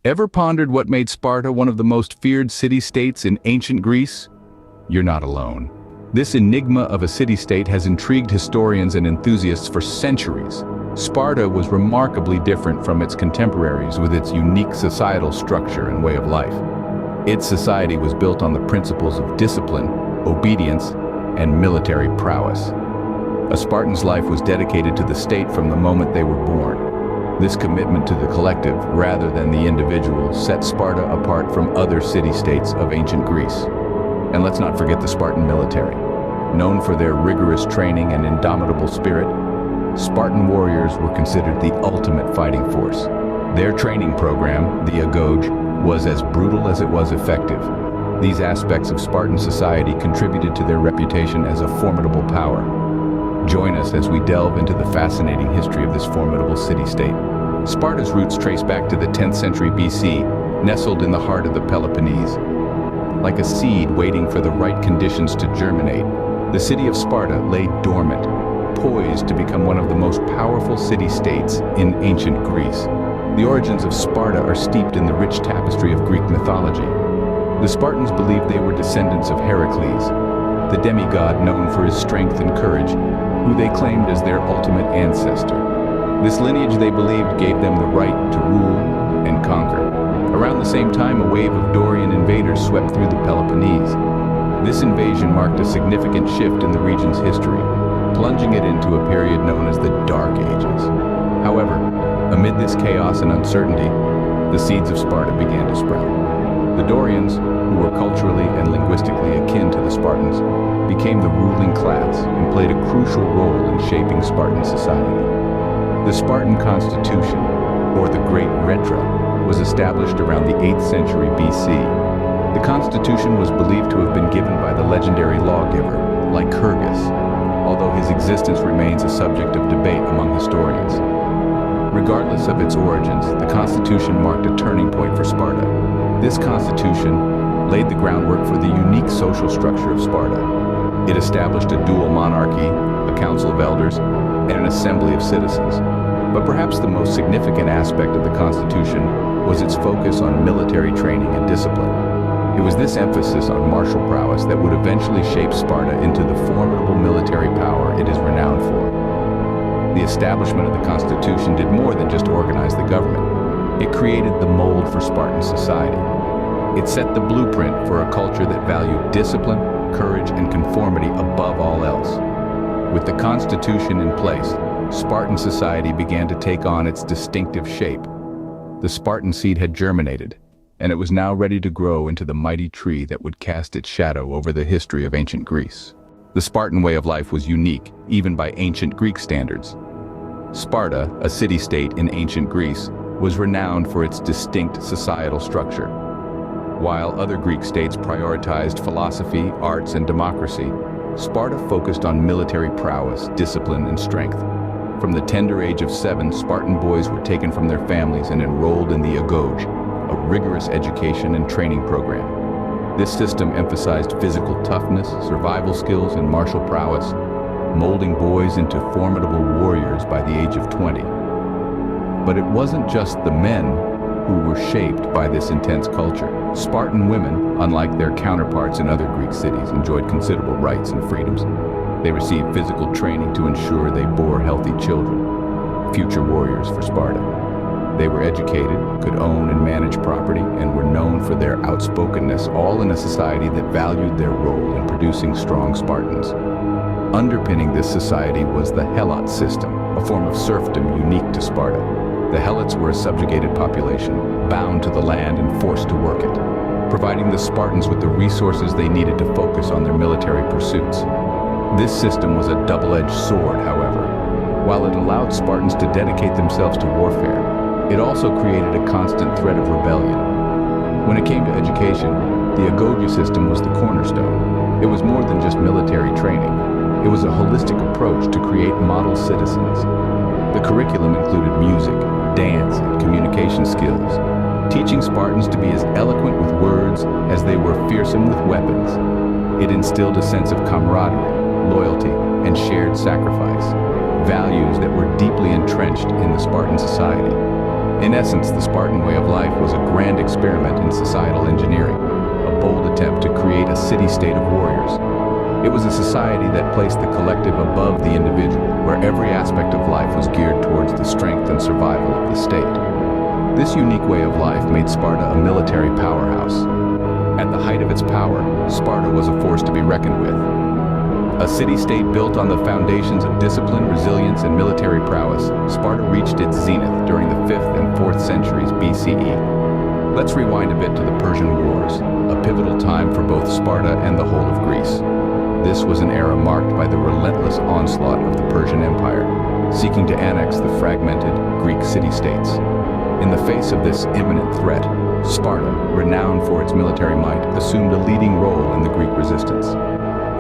Ever pondered what made Sparta one of the most feared city-states in ancient Greece? You're not alone. This enigma of a city-state has intrigued historians and enthusiasts for centuries. Sparta was remarkably different from its contemporaries with its unique societal structure and way of life. Its society was built on the principles of discipline, obedience, and military prowess. A Spartan's life was dedicated to the state from the moment they were born. This commitment to the collective, rather than the individual, set Sparta apart from other city-states of ancient Greece. And let's not forget the Spartan military. Known for their rigorous training and indomitable spirit, Spartan warriors were considered the ultimate fighting force. Their training program, the Agoj, was as brutal as it was effective. These aspects of Spartan society contributed to their reputation as a formidable power. Join us as we delve into the fascinating history of this formidable city-state. Sparta's roots trace back to the 10th century BC, nestled in the heart of the Peloponnese. Like a seed waiting for the right conditions to germinate, the city of Sparta lay dormant, poised to become one of the most powerful city-states in ancient Greece. The origins of Sparta are steeped in the rich tapestry of Greek mythology. The Spartans believed they were descendants of Heracles, the demigod known for his strength and courage, who they claimed as their ultimate ancestor. This lineage, they believed, gave them the right to rule and conquer. Around the same time, a wave of Dorian invaders swept through the Peloponnese. This invasion marked a significant shift in the region's history, plunging it into a period known as the Dark Ages. However, amid this chaos and uncertainty, the seeds of Sparta began to sprout. The Dorians, who were culturally and linguistically akin to the Spartans, became the ruling class and played a crucial role in shaping Spartan society. The Spartan constitution, or the Great Retra, was established around the 8th century BC. The constitution was believed to have been given by the legendary lawgiver, Lycurgus, although his existence remains a subject of debate among historians. Regardless of its origins, the constitution marked a turning point for Sparta. This constitution laid the groundwork for the unique social structure of Sparta. It established a dual monarchy, a council of elders, and an assembly of citizens. But perhaps the most significant aspect of the constitution was its focus on military training and discipline. It was this emphasis on martial prowess that would eventually shape Sparta into the formidable military power it is renowned for. The establishment of the constitution did more than just organize the government. It created the mold for Spartan society. It set the blueprint for a culture that valued discipline, courage, and conformity above all else. With the constitution in place, Spartan society began to take on its distinctive shape. The Spartan seed had germinated, and it was now ready to grow into the mighty tree that would cast its shadow over the history of ancient Greece. The Spartan way of life was unique, even by ancient Greek standards. Sparta, a city-state in ancient Greece, was renowned for its distinct societal structure. While other Greek states prioritized philosophy, arts, and democracy, Sparta focused on military prowess, discipline, and strength. From the tender age of 7, Spartan boys were taken from their families and enrolled in the Agoj, a rigorous education and training program. This system emphasized physical toughness, survival skills, and martial prowess, molding boys into formidable warriors by the age of 20. But it wasn't just the men who were shaped by this intense culture. Spartan women, unlike their counterparts in other Greek cities, enjoyed considerable rights and freedoms. They received physical training to ensure they bore healthy children, future warriors for Sparta. They were educated, could own and manage property, and were known for their outspokenness, all in a society that valued their role in producing strong Spartans. Underpinning this society was the Helot system, a form of serfdom unique to Sparta. The Helots were a subjugated population, bound to the land and forced to work it, providing the Spartans with the resources they needed to focus on their military pursuits. This system was a double-edged sword, however. While it allowed Spartans to dedicate themselves to warfare, it also created a constant threat of rebellion. When it came to education, the Agogia system was the cornerstone. It was more than just military training. It was a holistic approach to create model citizens. The curriculum included music, dance, and communication skills, teaching Spartans to be as eloquent with words as they were fearsome with weapons. It instilled a sense of camaraderie, loyalty, and shared sacrifice, values that were deeply entrenched in the Spartan society. In essence, the Spartan way of life was a grand experiment in societal engineering, a bold attempt to create a city-state of warriors. It was a society that placed the collective above the individual, where every aspect of life was geared towards the strength and survival of the state. This unique way of life made Sparta a military powerhouse. At the height of its power, Sparta was a force to be reckoned with. A city-state built on the foundations of discipline, resilience, and military prowess, Sparta reached its zenith during the 5th and 4th centuries BCE. Let's rewind a bit to the Persian Wars, a pivotal time for both Sparta and the whole of Greece. This was an era marked by the relentless onslaught of the Persian Empire, seeking to annex the fragmented Greek city-states. In the face of this imminent threat, Sparta, renowned for its military might, assumed a leading role in the Greek resistance.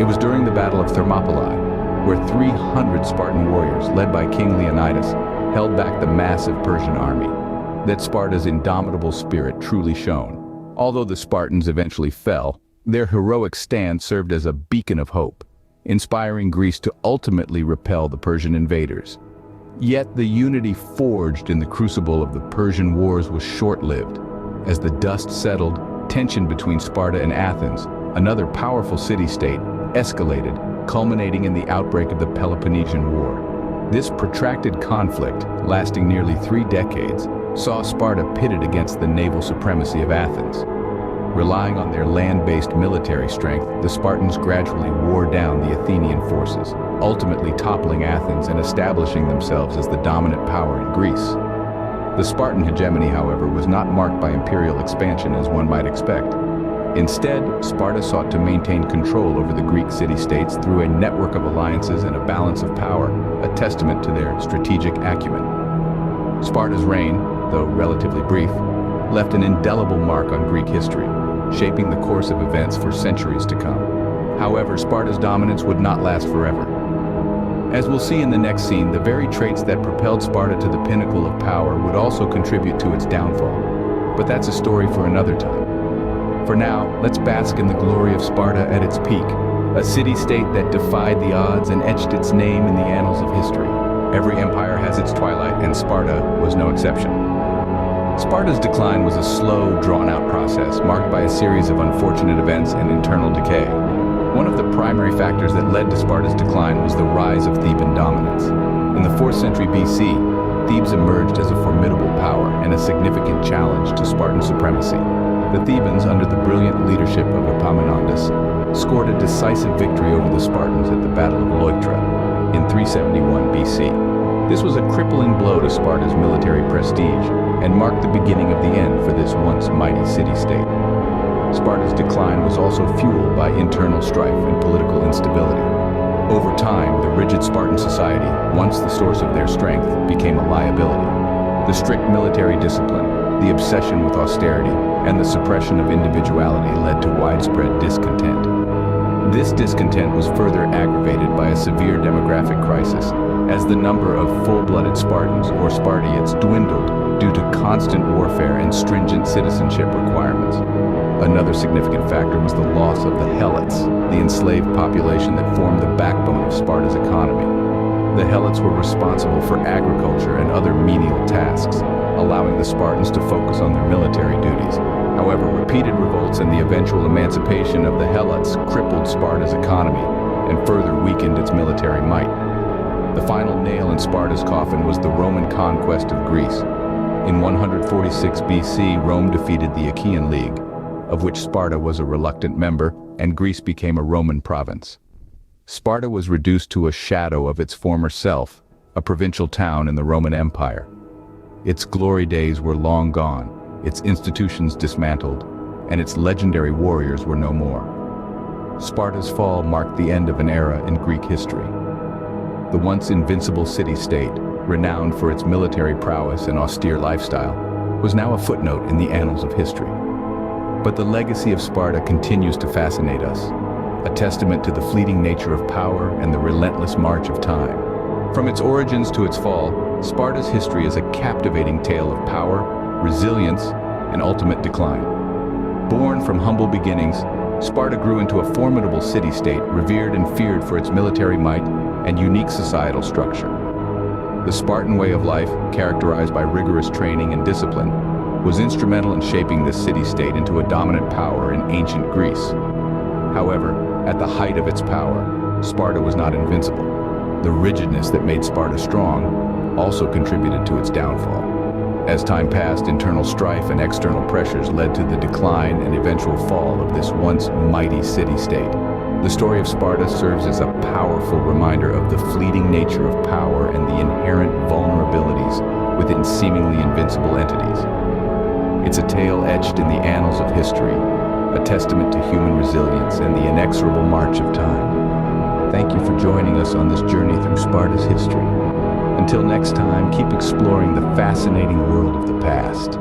It was during the Battle of Thermopylae, where 300 Spartan warriors, led by King Leonidas, held back the massive Persian army, that Sparta's indomitable spirit truly shone. Although the Spartans eventually fell, their heroic stand served as a beacon of hope, inspiring Greece to ultimately repel the Persian invaders. Yet the unity forged in the crucible of the Persian Wars was short-lived. As the dust settled, tension between Sparta and Athens, another powerful city-state, escalated, culminating in the outbreak of the Peloponnesian War. This protracted conflict, lasting nearly 3 decades, saw Sparta pitted against the naval supremacy of Athens. Relying on their land-based military strength, the Spartans gradually wore down the Athenian forces, ultimately toppling Athens and establishing themselves as the dominant power in Greece. The Spartan hegemony, however, was not marked by imperial expansion as one might expect. Instead, Sparta sought to maintain control over the Greek city-states through a network of alliances and a balance of power, a testament to their strategic acumen. Sparta's reign, though relatively brief, left an indelible mark on Greek history, shaping the course of events for centuries to come. However, Sparta's dominance would not last forever. As we'll see in the next scene, the very traits that propelled Sparta to the pinnacle of power would also contribute to its downfall. But that's a story for another time. For now, let's bask in the glory of Sparta at its peak, a city-state that defied the odds and etched its name in the annals of history. Every empire has its twilight, and Sparta was no exception. Sparta's decline was a slow, drawn-out process marked by a series of unfortunate events and internal decay. One of the primary factors that led to Sparta's decline was the rise of Theban dominance. In the 4th century BC, Thebes emerged as a formidable power and a significant challenge to Spartan supremacy. The Thebans, under the brilliant leadership of Epaminondas, scored a decisive victory over the Spartans at the Battle of Leuctra in 371 BC. This was a crippling blow to Sparta's military prestige and marked the beginning of the end for this once mighty city-state. Sparta's decline was also fueled by internal strife and political instability. Over time, the rigid Spartan society, once the source of their strength, became a liability. The strict military discipline, the obsession with austerity, and the suppression of individuality led to widespread discontent. This discontent was further aggravated by a severe demographic crisis, as the number of full-blooded Spartans, or Spartiates, dwindled due to constant warfare and stringent citizenship requirements. Another significant factor was the loss of the Helots, the enslaved population that formed the backbone of Sparta's economy. The Helots were responsible for agriculture and other menial tasks, allowing the Spartans to focus on their military duties. However, repeated revolts and the eventual emancipation of the Helots crippled Sparta's economy and further weakened its military might. The final nail in Sparta's coffin was the Roman conquest of Greece. In 146 BC, Rome defeated the Achaean League, of which Sparta was a reluctant member, and Greece became a Roman province. Sparta was reduced to a shadow of its former self, a provincial town in the Roman Empire. Its glory days were long gone, its institutions dismantled, and its legendary warriors were no more. Sparta's fall marked the end of an era in Greek history. The once invincible city-state, renowned for its military prowess and austere lifestyle, was now a footnote in the annals of history. But the legacy of Sparta continues to fascinate us, a testament to the fleeting nature of power and the relentless march of time. From its origins to its fall, Sparta's history is a captivating tale of power, resilience, and ultimate decline. Born from humble beginnings, Sparta grew into a formidable city-state, revered and feared for its military might and unique societal structure. The Spartan way of life, characterized by rigorous training and discipline, was instrumental in shaping this city-state into a dominant power in ancient Greece. However, at the height of its power, Sparta was not invincible. The rigidness that made Sparta strong also contributed to its downfall. As time passed, internal strife and external pressures led to the decline and eventual fall of this once mighty city-state. The story of Sparta serves as a powerful reminder of the fleeting nature of power and the inherent vulnerabilities within seemingly invincible entities. It's a tale etched in the annals of history, a testament to human resilience and the inexorable march of time. Thank you for joining us on this journey through Sparta's history. Until next time, keep exploring the fascinating world of the past.